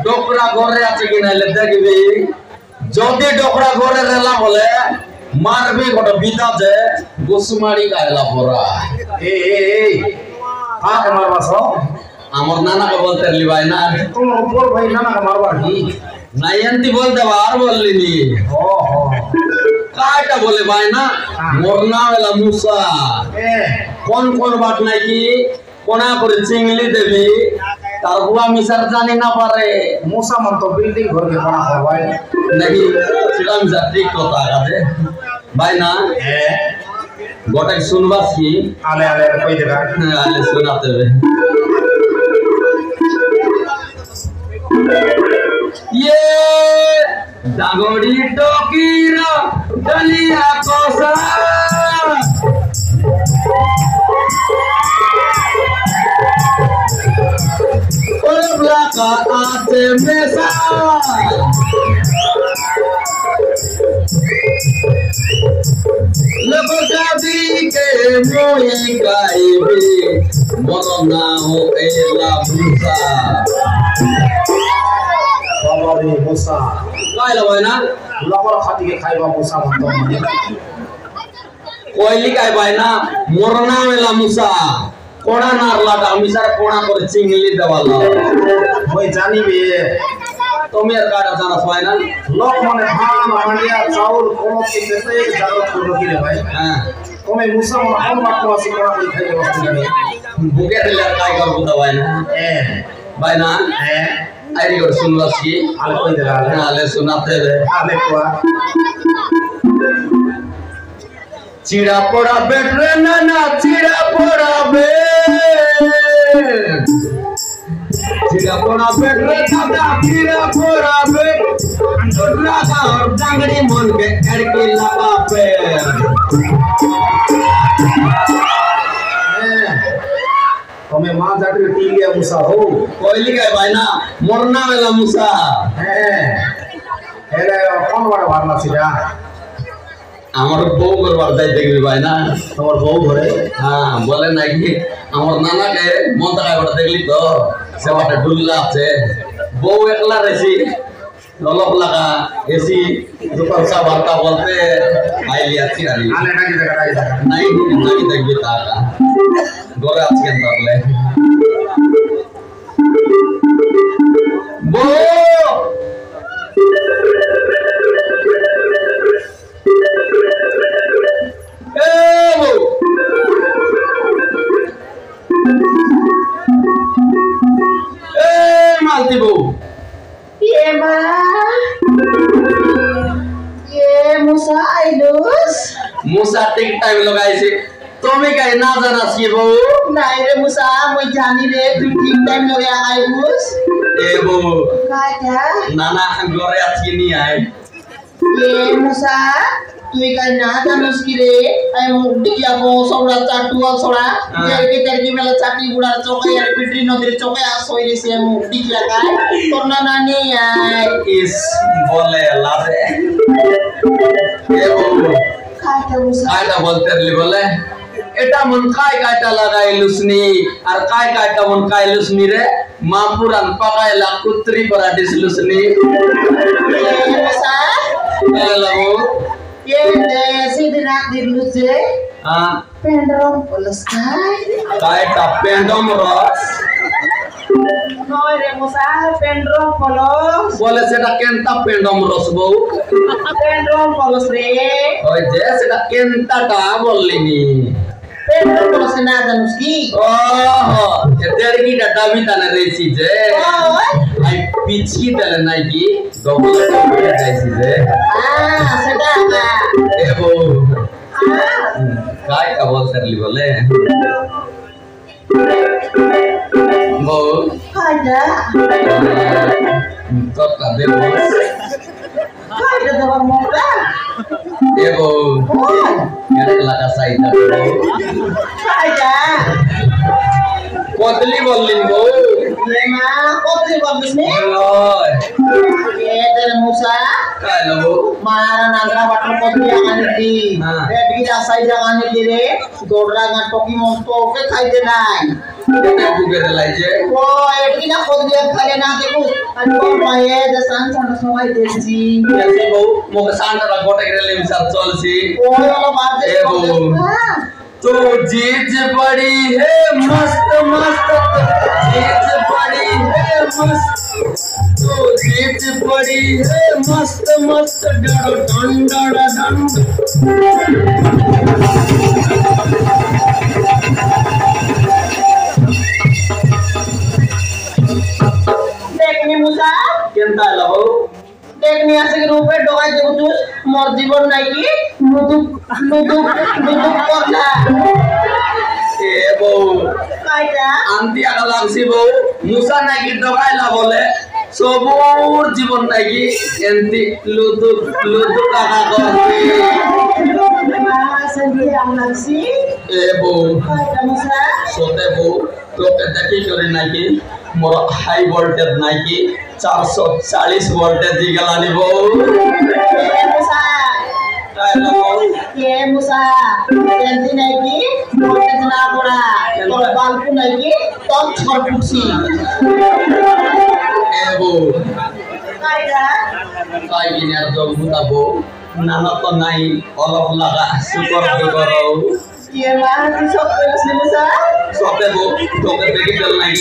डोकरा घरे আছে কিনা দেখবি যদি ডোকরা ঘরে রেলা বলে মারবি গোটা বিতা যে গোসমাড়ি গায়লা পড়া এই কাকে মারবাস আমার নানাকে বলতে লি ভাই না তোমার উপর ভাই নানাকে মারবার কি নাইয়ান্তি বলতে আর বললিনি ও কাটা বলে ভাই না মরনা বেলা মুসা কোন কোন বাট নাকি কোনা করে চিংলি দেবি তার বুয়া মিসার জানি না পারে মুসা মন তো বিল্ডিং ঘর के कोना हो भाई नहीं সেটা মিসার ঠিক কথা আছে ভাই না গোটা শুনবাস কি আলে আলে কই দেবা আলে শোনাতে হবে ये दागोड़ी टोकीरा डलिया कोसा का आते मेसा लगोटादी के मोई गाई भी मनो ना हो एला मुसा बाबा रे मुसा काय ला भाई ना लबर खाती के खाइबा मुसा मत माने कोइली काय भाई ना मरना वेला मुसा कोणा नारला मिसार कोणा कर चिंगली देवाला মই জানিবে তুমি আর কাটা জানাস ভাই না লোক মনে ধান মান্ডিয়া চাউল কোন কিছু তেই জারত করলো কি রে ভাই হ্যাঁ তুমি মুসা মন কোন বাক্য আছে কোনা কই খাইতে বসতে জানি বুকে দিলে আর কাই করব তো ভাই না ভাই না আইরি ওর শুনবাস কি আলে কই দেলা আলে শোনাতে রে আলে কোয়া চিড়া পড়াবে রে না চিড়া পড়াবে चिड़ा पड़ाबे रे दादा चिड़ा पड़ाबे अंडोरा का और डांगड़ी मन के एड़के लगाबे तुम्हें मां जाके टीलिया मुसा हो कोइली का भाई ना मरना वाला मुसा एले कौन बड़ा मारना सिरा আমার বউ করবার যাই দেখবি ভাই না তোমার বউ ঘরে হ্যাঁ বলে নাকি আমার নানাকে মন টাকা করে দেখলি তো সেবাটা ডুল্লা আছে বউ একলা রেছি ললক লাগা এসি দোকান সা বার্তা বলতে আইলি আছি আলি আলে নাকি দেখা নাই নাকি দেখবি টাকা ঘরে আজকে তাহলে বউ मुसा टिक टाइम लगाई से तुम्हें कहे ना जाना सी बो नहीं रे मुसा मैं जानी रे तू टिक टाइम लगा आई मुस ए बो क्या नाना गोरे अच्छी नहीं आए ये मुसा तू का ना जाना उसकी रे आई मुक्ति क्या बो सोड़ा चाटुआ सोड़ा जेल के तेरे की मेला चाटी बुढ़ा चौके यार पिटरी नदरी चौके आ सोई से मुक्ति क्या का तो नाना नहीं आए इस बोले लारे ए बो कायटा बोलते रली बोले एटा मन काय कायटा लगाई लुसनी और काय कायटा मन काय लुसनी रे मापुरान पकायला कुत्री पराठीस लुसनी ए लगो ये सीधी रात दिन लुसे हां पेंडरम प्लस कायटा पेंडरम रस नय रे मोसा पेंडरम प्लस बोले सेटा केनता पेंडरम रस बौ पेंडरम प्लस रे ओय जे सेटा केनता टा बोललिनी पेंडरम प्लस ना जानस की ओहो तेरगी डाटा भी ताने रेसी जे आई पिचकी तले नाइ की डबल रेसी जे हां सेटा ना ए बौ काय का बोल सरली बोले बौ Kaza Tot ka de bos. Kaida dapat moga. Ebo. Ngare laka saida. Kaida. Kodli bollin bo. Lema kotri babis ni. Loy. Eder Musa. Kalau Mara nandra batlo kotri jangan di. Nah. Edgi dasai jangan di re. Dora ngatoki monto ke kaide nai. kita bukan lagi. Oh, edgi na kotri khale na dekho. Anko paye desan sana samai desi. Jadi mau ke sana lah kota kira lebih col sih. Oh, wala baat de. तो जीत पड़ी है मस्त मस्त जीत पड़ी है मस्त तो जीत पड़ी है मस्त मस्त डर डंडा डंड देखनी मुसा केंता लो देखनी आसे के रूप में डोगाई देखो तू मोर जीवन नहीं की लुदुक लुदुक लुदुक करना ए बो कायदा आंटी आका लागसी बो मुसा नाकी डगाई ला बोले सबूर जीवन नाकी एंती लुदुक लुदुक आका करती संगे आमलासी ए बो कायदा मुसा सोते बो तो देखी करे नाकी मोर हाई वोल्टेज नाकी 440 वोल्टेज दी गलानी बो मुसा ये मुसा एंती नहीं की वोल्टेज ना पड़ा और बालकु नहीं की तो छोड़ पुछी ए बो कायदा काय गिनार जो मुताबो नाना तो नाही অলপ লাগা সুপার করো ये मां की सब मुसा सोते बो तो देखी चल नाही